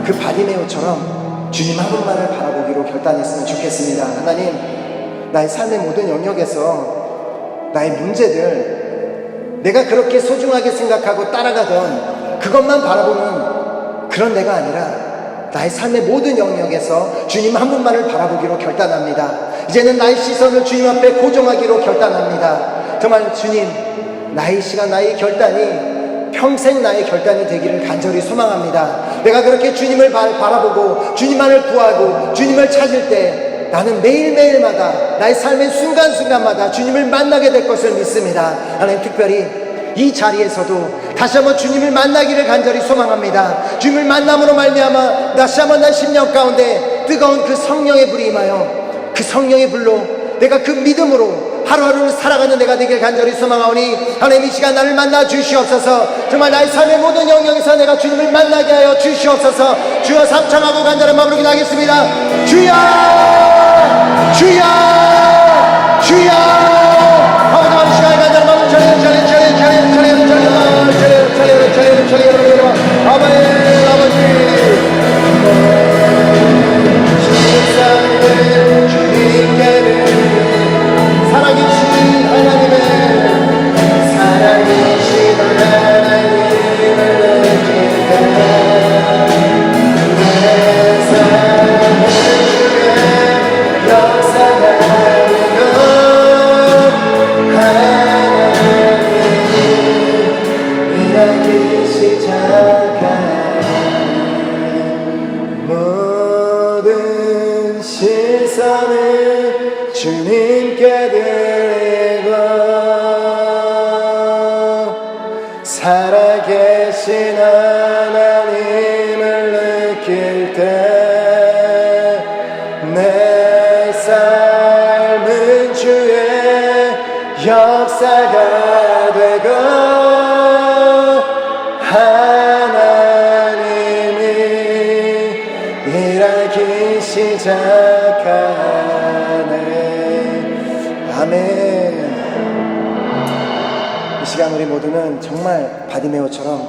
그 바디메오처럼 주님 한 분만을 바라보기로 결단했으면 좋겠습니다. 하나님, 나의 삶의 모든 영역에서 나의 문제들 내가 그렇게 소중하게 생각하고 따라가던 그것만 바라보는 그런 내가 아니라 나의 삶의 모든 영역에서 주님 한 분만을 바라보기로 결단합니다. 이제는 나의 시선을 주님 앞에 고정하기로 결단합니다. 정말 주님, 나의 시간, 나의 결단이 평생 나의 결단이 되기를 간절히 소망합니다. 내가 그렇게 주님을 바라보고 주님만을 구하고 주님을 찾을 때 나는 매일매일마다 나의 삶의 순간순간마다 주님을 만나게 될 것을 믿습니다. 하나님, 특별히 이 자리에서도 다시 한번 주님을 만나기를 간절히 소망합니다. 주님을 만남으로 말미암아 다시 한번 내 심령 가운데 뜨거운 그 성령의 불이 임하여 그 성령의 불로 내가 그 믿음으로 하루하루를 살아가는 내가 되길 간절히 소망하오니 하나님, 이 시간 나를 만나 주시옵소서. 정말 나의 삶의 모든 영역에서 내가 주님을 만나게 하여 주시옵소서. 주여 삼창하고 간절한 마음으로 기도하겠습니다. 주여, 주여, 주여. 아버지, 시간에 간절한 마음으로 아버지 주님께는 살아계신 하나님을 느낄 때 내 삶은 주의 역사가 되고 하나님이 일하기 시작 주님께 드리고 살아계신 하나님을 느낄 때 내 삶은 주의 역사가 되고 하나님이 일하기 시작하네. 아멘. 이 시간 우리 모두는 정말 바디메오처럼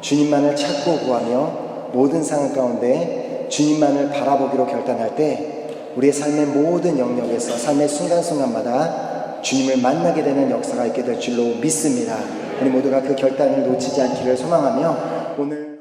주님만을 찾고 구하며 모든 상황 가운데 주님만을 바라보기로 결단할 때 우리의 삶의 모든 영역에서 삶의 순간순간마다 주님을 만나게 되는 역사가 있게 될 줄로 믿습니다. 우리 모두가 그 결단을 놓치지 않기를 소망하며 오늘